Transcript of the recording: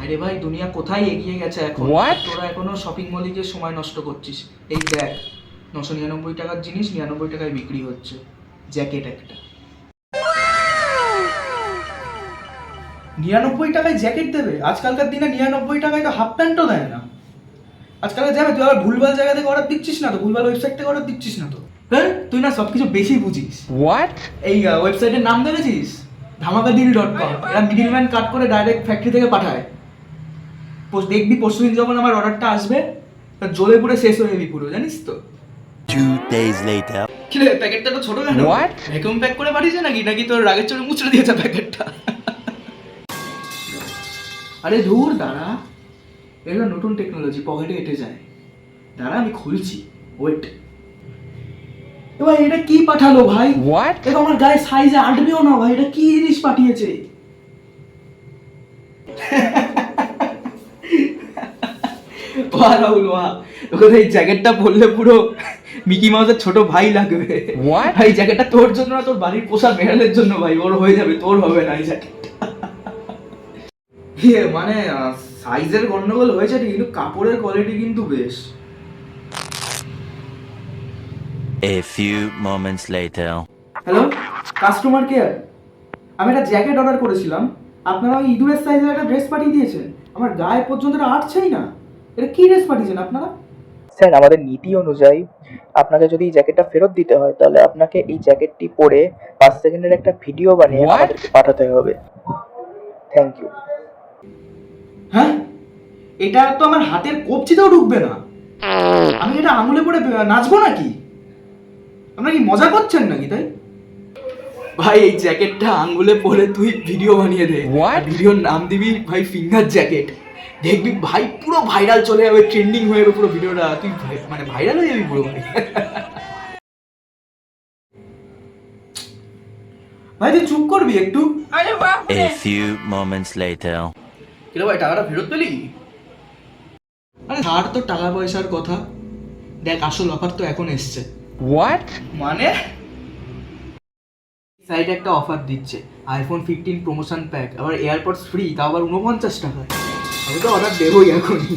আরে ভাই দুনিয়া কোথায় এগিয়ে গেছে এখন, তোরা এখনো শপিং মলে গিয়ে সময় নষ্ট করছিস। এই দেখ 999 টাকার জিনিস 99 টাকায় বিক্রি হচ্ছে, জ্যাকেট একটা। 99 টাকায় জ্যাকেট দেবে? আজকালকার দিনে 99 টাকায় তো হাফ প্যান্টও দেয় না। আজকালকার যাবে তুই আবার ভুলভাল জায়গা থেকে অর্ডার দিচ্ছিস না তো, ভুলভাল ওয়েবসাইট থেকে অর্ডার দিচ্ছিস না তো? হ্যাঁ তুই না সব কিছু বেশি বুঝিস। এই ওয়েবসাইটের নাম দেখেছিস? ধামাকাডিল.com। এরা মিডিলম্যান কাট করে ডাইরেক্ট ফ্যাক্টরি থেকে পাঠায়। দেখবি পরশুদিন যখন আমার অর্ডারটা আসবে জ্বলে পুরো শেষ হয়ে যাবি পুরো, জানিস তো? 2 days later. কি রে প্যাকেটটা তো ছোট কেন? ভ্যাকুয়াম প্যাক করে পাঠিয়েছে নাকি তোর রাগের চোটে মুচড়ে দিয়েছে প্যাকেটটা? আরে ধুর দাঁড়া, এগুলো নতুন টেকনোলজি, পকেটে এঁটে যায়। দাঁড়া আমি খুলছি, ওয়েট। ভাই এটা কি পাঠালো ভাই? এটা আমার গায়ে সাইজে আটবেও না ভাই, এটা কি জিনিস পাঠিয়েছে? বাহ রাহুল বাহ, তোকে এই জ্যাকেটটা পরলে পুরো মিকি মাউসের ছোট ভাই লাগবে। ভাই জ্যাকেটটা তোর জন্য না, তোর বাড়ির পোষা বেড়ালের জন্য ভাই, ওর হয়ে যাবে, তোর হবে না এই জ্যাকেটটা। মানে সাইজের গন্ডগোল হয়েছে ঠিক, কিন্তু কাপড়ের কোয়ালিটি কিন্তু বেশ। A few moments later. Hello customer care, আমি একটা জ্যাকেট অর্ডার করেছিলাম, আপনারা ওই ইঁদুরের সাইজের একটা ড্রেস পাঠিয়ে দিয়েছেন। আমার গায়ে পর্যন্ত এটা আটছেই না। এটা কি ড্রেস পাঠিয়েছেন আপনারা? স্যার আমাদের নীতি অনুযায়ী আপনাকে যদি এই জ্যাকেটটা ফেরত দিতে হয় তাহলে আপনাকে এই জ্যাকেটটি পরে 5 সেকেন্ডের একটা ভিডিও বানিয়ে আমাদেরকে পাঠাতে হবে। Thank you. হ্যাঁ এটা তো আমার হাতের কবজিতেও ঢুকবে না, আমি এটা আঙুলে পরে নাচবো নাকি? আপনারা কি মজা করছেন নাকি? তাই ভাই এই জ্যাকেটটা আঙ্গুলে পরে তুই ভিডিও বানিয়ে দে, ভিডিওর নাম দিবি ভাই ফিঙ্গার জ্যাকেট, দেখবি ভাই পুরো ভাইরাল চলে যাবে, ট্রেন্ডিং হয়ে যাবে পুরো ভিডিওটা, তুই মানে ভাইরাল হয়ে যাবি পুরো ভাই। ভাই তুই চুপ করবি একটু? A few moments later. কিরে ভাই টাকাটা ফেরত পেলি? আরে ছাড় তো টাকা পয়সার কথা, দেখ আসল অফার তো এখন এসছে। মানে সাইডে একটা অফার দিচ্ছে, আইফোন 15 প্রমোশন প্যাক, আবার এয়ারপডস ফ্রি, তাও আবার 49 টাকায়। আমি তো অর্ডার দেবই এখনই।